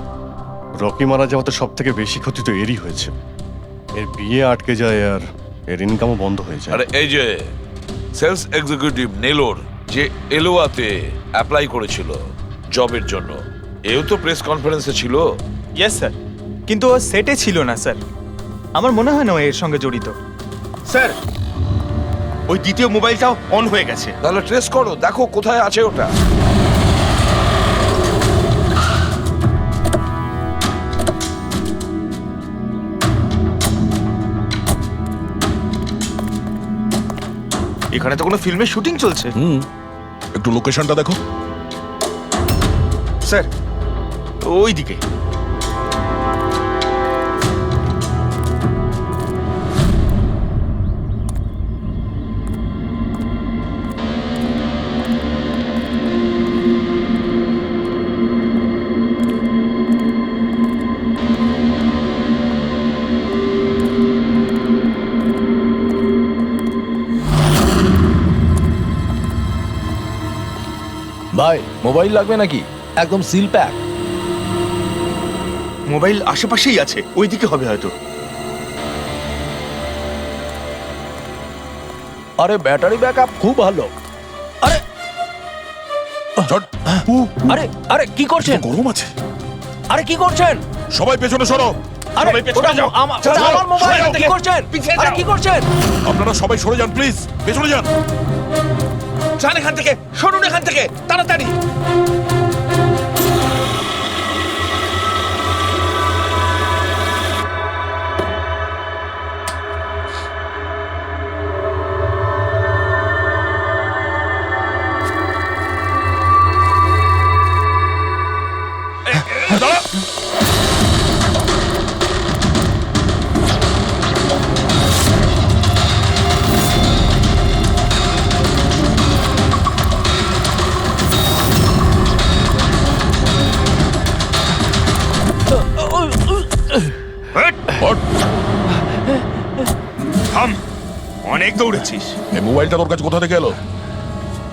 রকি মারা যাওয়াতে সব থেকে বেশি ক্ষতি তো এরই হয়েছে। এর বিয়ে আটকে যায় আর এর ইনকামও বন্ধ হয়ে যায়। আরে এই যে সেলস এক্সিকিউটিভ নেলোর যে এলোয়াতে অ্যাপ্লাই করেছিল জবের জন্য, এও তো প্রেস কনফারেন্সে ছিল। ইয়েস স্যার, কিন্তু ও সেটে ছিল না স্যার। আমার মনে হয় না ও এর সঙ্গে জড়িত। স্যার ওই দ্বিতীয় মোবাইলটাও অন হয়ে গেছে। তাহলে ট্রেস করো, দেখো কোথায় আছে ওটা। এখানে তো কোনো ফিল্মের শুটিং চলছে। একটু লোকেশনটা দেখো। স্যার ওই দিকে। ভাই মোবাইল লাগবে নাকি? একদম সিল প্যাক। মোবাইল আশেপাশেই আছে, ওই দিকে হবে হয়তো। আরে ব্যাটারি ব্যাকআপ খুব ভালো। আরে আরে আরে কি করছেন? গরম আছে। আরে কি করছেন? সবাই পেছনে সরো। আরে সবাই পেছনে ওটা যাও। আমার যাও, আমার মোবাইল। সরে যাও কি থেকে। করছেন? পিছিয়ে আরে যাও। কি করছেন? আপনারা সবাই সরে যান প্লিজ, পেছনে যান। যান এখান থেকে, সরুন এখান থেকে তাড়াতাড়ি। থাম, অনেক দৌড়েছিস। এই মোবাইলটা তোর কাছে কোথা থেকে এলো?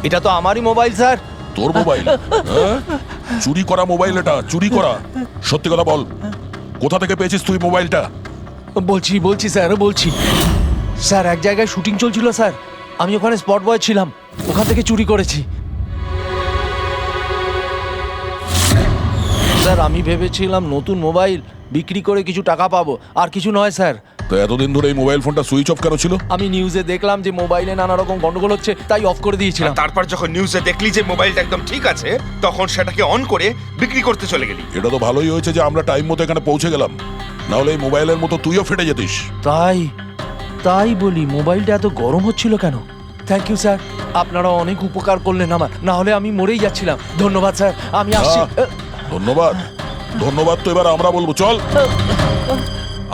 এটা তো আমারই মোবাইল স্যার। তোর মোবাইল? হ্যাঁ? চুরি করা মোবাইল এটা, চুরি করা। সত্যি কথা বল, কোথা থেকে পেয়েছিস তুই মোবাইলটা? বলছি স্যার, বলছি স্যার, এক জায়গায় শুটিং চলছিল স্যার, আমি ওখানে স্পট বয় ছিলাম, ওখান থেকে চুরি করেছি স্যার। আমি ভেবেছিলাম নতুন মোবাইল বিক্রি করে কিছু টাকা পাবো, আর কিছু নয় স্যার। তো এতদিন ধরে এই মোবাইল ফোনটা সুইচ অফ কেন ছিল? আমি নিউজে দেখলাম যে মোবাইলে নানা রকম গন্ডগোল হচ্ছে, তাই অফ করে দিয়েছিলাম। আর তারপর যখন নিউজে দেখলি যে মোবাইলটা একদম ঠিক আছে, তখন সেটাকে অন করে বিক্রি করতে চলে গেলি। এটা তো ভালোই হয়েছে যে আমরা টাইম মতো এখানে পৌঁছে গেলাম, না হলে এই মোবাইলের মতো তুইও ফেটে যেতিস। তাই বলি মোবাইলটা এত গরম হচ্ছিল কেন? থ্যাংক ইউ স্যার, আপনারা অনেক উপকার করলেন আমার, না হলে আমি মরেই যাচ্ছিলাম। ধন্যবাদ স্যার, আমি আসছি। ধন্যবাদ ধন্যবাদ তো এবার আমরা বলবো, চল।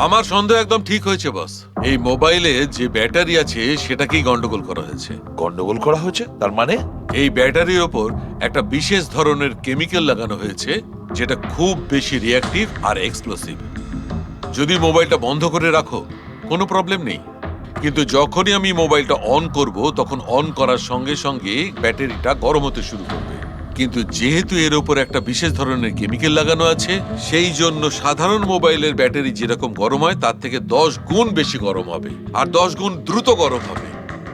আমার সন্দেহ একদম ঠিক হয়েছে বস। এই মোবাইলে যে ব্যাটারি আছে সেটাকেই গন্ডগোল করা হয়েছে। গন্ডগোল করা হয়েছে তার মানে? এই ব্যাটারির ওপর একটা বিশেষ ধরনের কেমিক্যাল লাগানো হয়েছে যেটা খুব বেশি রিঅ্যাক্টিভ আর এক্সপ্লোসিভ। যদি মোবাইলটা বন্ধ করে রাখো কোনো প্রবলেম নেই, কিন্তু যখনই আমি মোবাইলটা অন করব তখন অন করার সঙ্গে সঙ্গে ব্যাটারিটা গরম হতে শুরু করবে। কিন্তু যেহেতু এর উপর একটা বিশেষ ধরনের কেমিক্যাল লাগানো আছে, সেই জন্য সাধারণ মোবাইলের ব্যাটারি যেরকম গরম হয় তার থেকে 10 গুণ বেশি গরম হবে, আর 10 গুণ দ্রুত গরম হবে।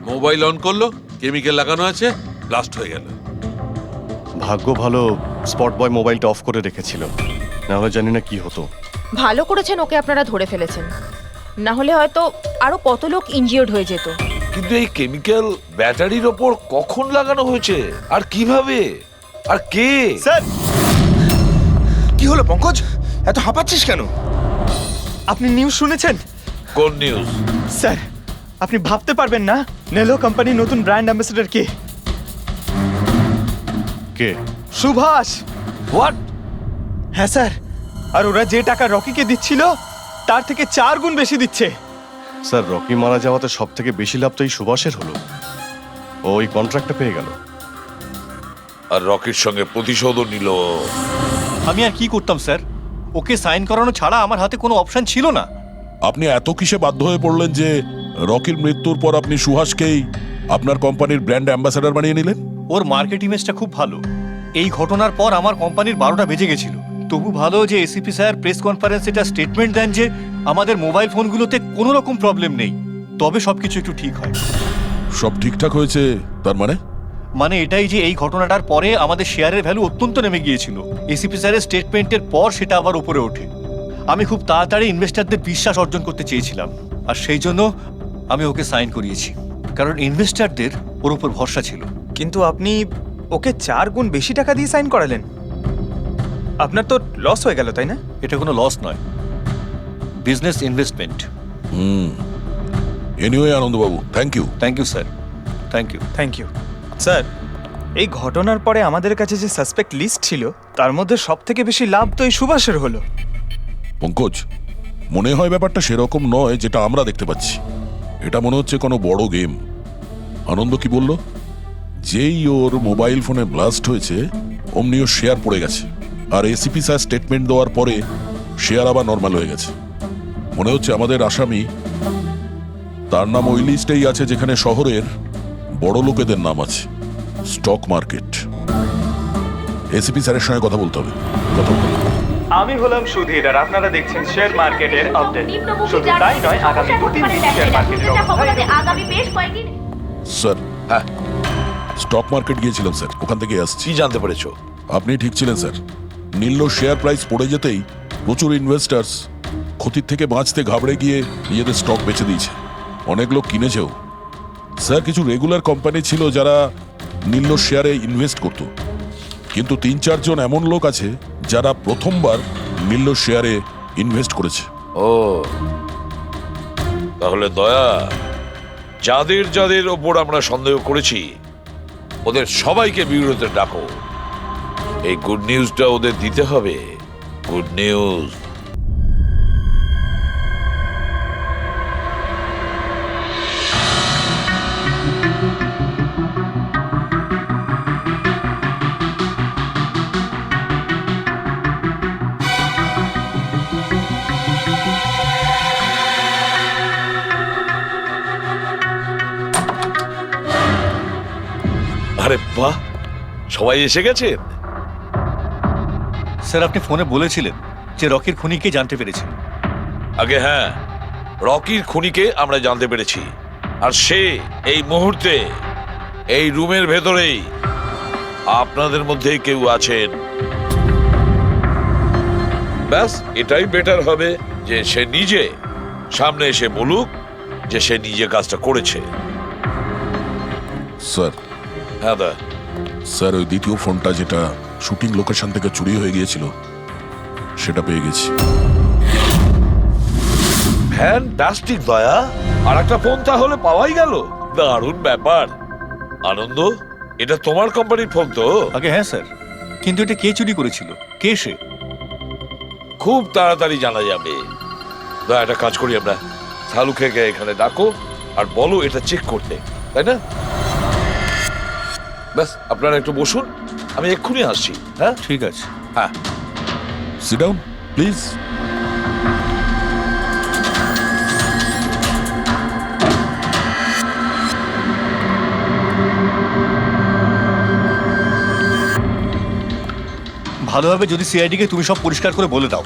মোবাইল অন করলো, কেমিক্যাল লাগানো আছে, ব্লাস্ট হয়ে গেল। ভাগ্য ভালো স্পট বয় মোবাইলটা অফ করে রেখেছিল, না হলে জানি না কি হতো। ভালো করেছেন ওকে আপনারা ধরে ফেলেছেন, না হলে হয়তো আরো কত লোক ইনজিওর্ড হয়ে যেত। কিন্তু এই কেমিক্যাল ব্যাটারির ওপর কখন লাগানো হয়েছে আর কিভাবে আর কে? স্যার কি হলো পঙ্কজ, এত হাঁপাচ্ছিস কেন? আপনি নিউজ শুনেছেন? কোন নিউজ? স্যার আপনি ভাবতে পারবেন না নেলো কোম্পানির নতুন ব্র্যান্ড অ্যাম্বাসেডর কে? কে? সুভাষ। হোয়াট? হ্যাঁ স্যার, আর ওরা যে টাকা রকিকে দিচ্ছিল তার থেকে 4 গুণ বেশি দিচ্ছে। স্যার রকি মারা যাওয়াতে সব থেকে বেশি লাভ তো এই সুভাষের হলো, ও ওই কন্ট্রাক্টটা পেয়ে গেল। আর রকির সঙ্গে প্রতিশোধও নিল। আমি আর কি করতাম স্যার? ওকে সাইন করানো ছাড়া আমার হাতে কোনো অপশন ছিল না। আপনি এত কিসে বাধ্য হয়ে পড়লেন যে রকির মৃত্যুর পর আপনি সুহাসকেই আপনার কোম্পানির ব্র্যান্ড অ্যাম্বাসেডর বানিয়ে নিলেন? ওর মার্কেট ইমেজটা খুব ভালো। এই ঘটনার পর আমার কোম্পানির 12টা বেজে গেছিল। তবু ভালো যে এসিপি স্যার প্রেস কনফারেন্সে একটা স্টেটমেন্ট দেন যে আমাদের মোবাইল ফোনগুলোতে কোনো রকম প্রবলেম নেই, তবে সবকিছু একটু ঠিক হয়। সব ঠিকঠাক হয়েছে তার মানে? মানে এটাই যে এই ঘটনাটার পরে আমাদের শেয়ারের ভ্যালু অত্যন্ত নেমে গিয়েছিল। এসিপি স্যারের স্টেটমেন্টের পর সেটা আবার উপরে ওঠে। আমি খুব তাড়াতাড়ি ইনভেস্টরদের বিশ্বাস অর্জন করতে চেয়েছিলাম, আর সেই জন্য আমি ওকে সাইন করিয়েছি, কারণ ইনভেস্টরদের ওর উপর ভরসা ছিল। কিন্তু আপনি ওকে 4 গুণ বেশি টাকা দিয়ে সাইন করালেন। আপনার তো লস হয়ে গেল, তাই না? এটা কোনো লস নয়, বিজনেস ইনভেস্টমেন্ট। এনিওয়ে আনন্দবাবু, thank you. Thank you sir, thank you. Thank you sir. এই ঘটনার পরে আমাদের কাছে যে সাসপেক্ট লিস্ট ছিল তার মধ্যে সবথেকে বেশি লাভ তো এই সুভাষের হলো। পঙ্কজ, মনে হয় ব্যাপারটা সেরকম নয় যেটা আমরা দেখতে পাচ্ছি। এটা মনে হচ্ছে কোনো বড় গেম। আনন্দ কি বলল? যেই ওর মোবাইল ফোনে ব্লাস্ট হয়েছে অমনি ওর শেয়ার পড়ে গেছে, আর এসিপি স্যার স্টেটমেন্ট দেওয়ার পরে শেয়ার আবার নর্মাল হয়ে গেছে। মনে হচ্ছে আমাদের আসামি, তার নাম ওই লিস্টেই আছে যেখানে শহরের বড় লোকেদের নাম আছে, স্টক মার্কেট। এসিপি স্যারের সঙ্গে কথা বলতে হবে। কথা বলতে হবে। আমি হলাম সুধীর, আর আপনারা দেখছেন শেয়ার মার্কেটের আপডেট। শুধু তাই নয়, আগামী 2-3 দিন শেয়ার মার্কেটের অবস্থা আগামী বেশ কয়েকদিন। স্যার, হ্যাঁ, স্টক মার্কেট গিয়েছিলাম স্যার, ওখান থেকে আসছি। কি জানতে পেরেছো? আপনি ঠিক ছিলেন স্যার। নীল্য শেয়ার প্রাইস পড়ে যেতেই প্রচুর ইনভেস্টার্স ক্ষতির থেকে বাঁচতে ঘাবড়ে গিয়ে নিজেদের স্টক বেচে দিয়েছে। অনেক লোক কিনেছেও স্যার। কিছু রেগুলার কোম্পানি ছিল যারা নীল্য শেয়ারে ইনভেস্ট করত, কিন্তু 3-4 জন এমন লোক আছে যারা প্রথমবার নীল্য শেয়ারে ইনভেস্ট করেছে। ও, তাহলে দয়া, যাদের যাদের ওপর আমরা সন্দেহ করেছি ওদের সবাইকে বিরুদ্ধে ডাকো। এই গুড নিউজটা ওদের দিতে হবে। Good news. আরে বাহ, সবাই এসে গেছেন। স্যার, আপনি ফোনে বলেছিলেন যে রকির খুনিকে জানতে পেরেছেন। আগে হ্যাঁ, রকির খুনিকে আমরা জানতে পেরেছি, আর সে এই মুহূর্তে এই রুমের ভেতরেই আপনাদের মধ্যেই কেউ আছেন। ব্যাস, এটাই বেটার হবে যে সে নিজে সামনে এসে বলুক যে সে নিজে কাজটা করেছে। স্যার। হ্যাঁ দা। স্যার, ওই দ্বিতীয় ফোনটা যেটা শুটিং লোকেশন থেকে চুরি হয়ে গিয়েছিল সেটা পেয়ে গেছি। ফ্যান্টাস্টিক দয়া, আর একটা ফোন তাহলে পাওয়াই গেল। দারুণ ব্যাপার। আনন্দ, এটা তোমার কোম্পানির ফোন তো? আগে হ্যাঁ স্যার, কিন্তু এটা কে চুরি করেছিল, কে সে? খুব তাড়াতাড়ি জানা যাবে। দয়া, একটা কাজ করি আমরা, শালুকে এখানে ডাকো আর বলো এটা চেক করতে, তাই না? ব্যাস, আপনারা একটু বসুন, আমি এক্ষুনি আসছি। হ্যাঁ ঠিক আছে। হ্যাঁ, সিট ডাউন প্লিজ। ভালোভাবে যদি সিআইডিকে তুমি সব পরিষ্কার করে বলে দাও,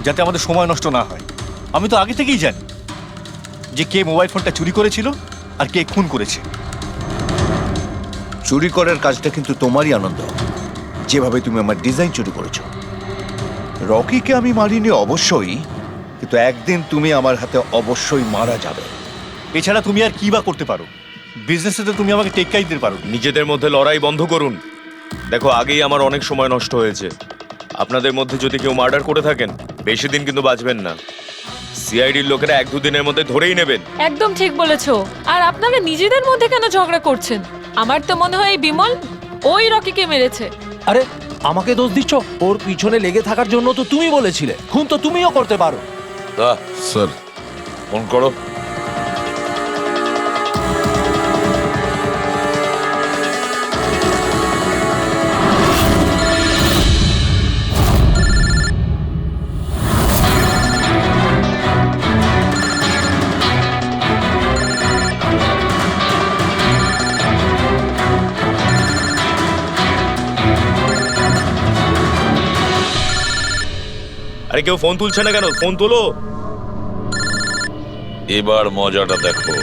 যাতে আমাদের সময় নষ্ট না হয়। আমি তো আগে থেকেই জানি যে কে মোবাইল ফোনটা চুরি করেছিল আর কে খুন করেছে। চুরি করার কাজটা কিন্তু তোমারই, আনন্দ। যেভাবে তুমি আমার ডিজাইন চুরি করেছো। রকিকে আমি মারিনি অবশ্যই, কিন্তু একদিন তুমি আমার হাতে অবশ্যই মারা যাবে। এছাড়া তুমি আর কি বা করতে পারো? বিজনেসে তো তুমি আমাকে টেক্কাই দিতে পারো। নিজেদের মধ্যে লড়াই বন্ধ করুন। দেখো, আগেই আমার অনেক সময় নষ্ট হয়েছে। আপনাদের মধ্যে যদি কেউ মার্ডার করে থাকেন, বেশি দিন কিন্তু বাঁচবেন না। সিআইডির লোকেরা 1-2 দিনের মধ্যে ধরেই নেবেন। একদম ঠিক বলেছো। আর আপনারা নিজেদের মধ্যে কেন ঝগড়া করছেন? আমার তো মনে হয় এই বিমল ওই রকিকে মেরেছে। আরে, আমাকে দোষ দিচ্ছ? ওর পিছনে লেগে থাকার জন্য তো তুমি বলেছিলে। খুন তো তুমিও করতে পারো। স্যার, ফোন করো। আরে কেউ ফোন তুলছে না কেন? ফোন তোলো। এবার মজাটা দেখো।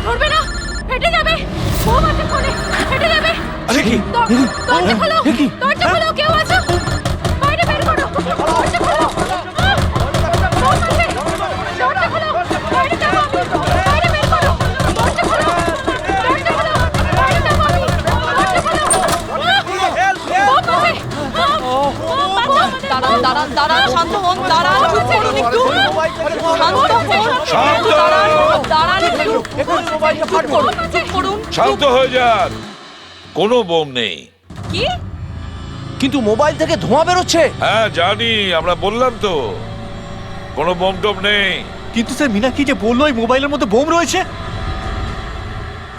ধরবে না, ফেটে যাবে। বোম আছে ফোনে, ফেটে যাবে। আরে কি? দরজা খোলো, দরজা খোলো, কেউ আছো? বাইরে বের করো, দরজা খোলো। বোম আছে, দরজা খোলো, বাইরে যাবো আমি। বাইরে বের করো, দরজা খোলো, দরজা খোলো, বাইরে যাবো আমি। দরজা খোলো। বোম আছে। দাঁড়ান দাঁড়ান দাঁড়ান, শান্ত হন, দাঁড়ান, চুপ করুন একটু, শান্ত হন, শান্ত! দাঁড়ান একটু, চুপ করুন, চুপ করুন। শান্ত হয়ে যান, কোনো বোম নেই। কি? কিন্তু মোবাইল থেকে ধোঁয়া বেরোচ্ছে। হ্যাঁ জানি, আমরা বললাম তো কোনো বোম টোম নেই। কিন্তু স্যার মীনাক্ষী যে বললো এই মোবাইলের মধ্যে বোম রয়েছে।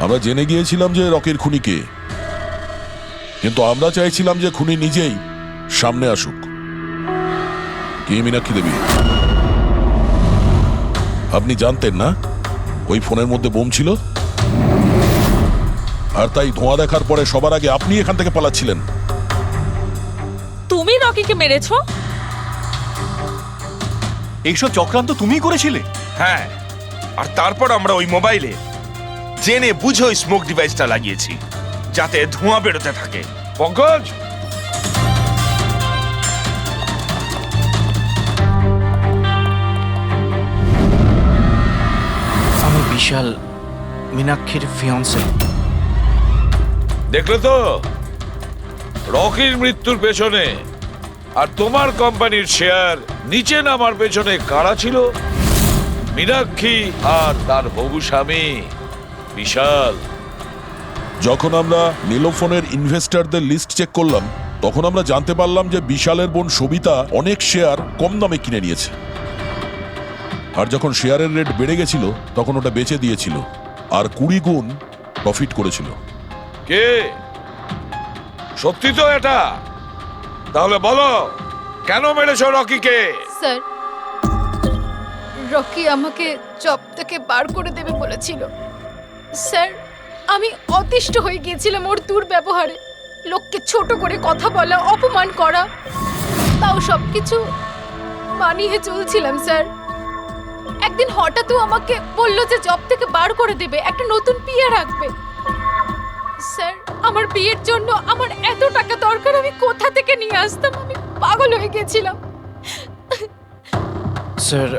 আমরা জেনে গিয়েছিলাম যে রকির খুনি কে, কিন্তু আমরা চাইছিলাম যে খুনি নিজেই সামনে আসুক। কি মীনাক্ষী দেবী, আপনি জানতেন না ওই ফোনের মধ্যে বোম ছিল? আর তাই ধোঁয়া দেখার পরে সবার আগে আপনি এখান থেকে পালাচ্ছিলেন। তুমি রকিকে মেরেছো? এইসব চক্রান্ত তুমিই করেছিলে? হ্যাঁ, আর তারপর আমরা ওই মোবাইলে জেনে বুঝে ওই স্মোক ডিভাইসটা লাগিয়েছি, যাতে ধোঁয়া বেরোতে থাকে। পঙ্কজ, আমি বিশাল, মীনাক্ষীর ফিয়ান্সে। দেখলে তো রকির মৃত্যুর পেছনে আর তোমার কোম্পানির শেয়ার নিচে নামার পেছনে কারা ছিল? মীনাক্ষী আর তার হবু স্বামী বিশাল। যখন আমরা নীলোফোনের ইনভেস্টরদের লিস্ট চেক করলাম, তখন আমরা জানতে পারলাম যে বিশালের বোন সবিতা অনেক শেয়ার কম দামে কিনে নিয়েছে। আর যখন শেয়ারের রেট বেড়ে গেছিল তখন ওটা বেচে দিয়েছিল আর 20 গুণ প্রফিট করেছিল। কে? সত্যি তো এটা? তাহলে বলো, কেন মেরেছো রকিকে? স্যার, রকি আমাকে জব থেকে বার করে দেবে বলেছিল। স্যার, আমি অতিষ্ঠ হয়ে গিয়েছিলাম ওর দুর্ব্যবহারে। লোককে ছোট করে কথা বলা, অপমান করা, তাও সবকিছু মানিয়ে চলছিলাম স্যার। একদিন হঠাৎ ও আমাকে বলল যে জব থেকে বার করে দেবে, একটা নতুন বিয়ে রাখবে। স্যার, আমার বিয়ের জন্য আমার এত টাকা দরকার, আমি কোথা থেকে নিয়ে আসতাম? আমি পাগল হয়ে গেছিলাম। স্যার,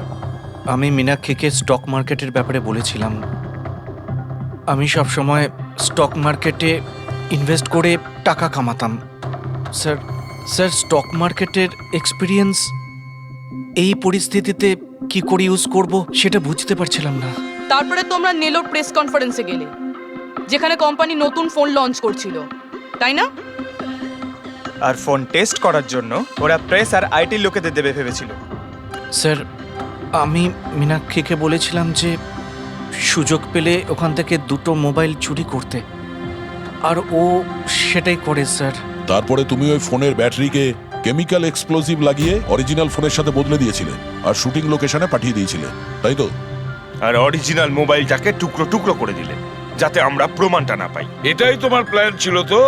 আমি মীনাক্ষীকে স্টক মার্কেটের ব্যাপারে বলেছিলাম। আমি সব সময় স্টক মার্কেটে ইনভেস্ট করে টাকা কামাতাম। স্যার, স্টক মার্কেটের এক্সপিরিয়েন্স এই পরিস্থিতিতে কি করে ইউজ করব সেটা বুঝতে পারছিলাম না। তারপরে তোমরা নেলোর প্রেস কনফারেন্সে গেলে, যেখানে কোম্পানি নতুন ফোন লঞ্চ করছিল, তাই না? আর ফোন টেস্ট করার জন্য ওরা প্রেস আর আইটি লোকেদের দেবে ভেবেছিল। স্যার, আমি মীনাক্ষীকে বলেছিলাম যে সুযোগ পেলে ওখান থেকে 2টো মোবাইল চুরি করতে, আর ও সেটাই করে স্যার। তারপরে তুমি ওই ফোনের ব্যাটারিকে কেমিক্যাল এক্সপ্লোসিভ লাগিয়ে অরিজিনাল ফোনের সাথে বদলে দিয়েছিলে আর শুটিং লোকেশনে পাঠিয়ে দিয়েছিলে, তাই তো? আর অরিজিনাল মোবাইলটাকে টুকরো টুকরো করে দিলে, যাতে আমরা প্রমাণটা না পাই। এটাই তোমার প্ল্যান ছিল তো?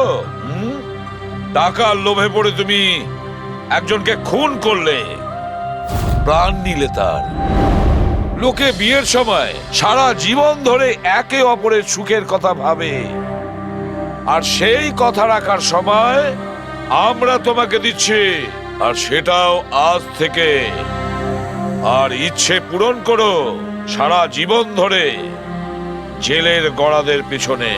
টাকার লোভে পড়ে তুমি একজনকে খুন করলে, প্রাণ নিলে তার। লোকে বিয়ের সময় সারা জীবন ধরে একে অপরের সুখের কথা ভাবে, আর সেই কথা রাখার সময় আমরা তোমাকে দিচ্ছি, আর সেটাও আজ থেকে। আর ইচ্ছে পূরণ করো সারা জীবন ধরে জেলের গড়াদের পিছনে।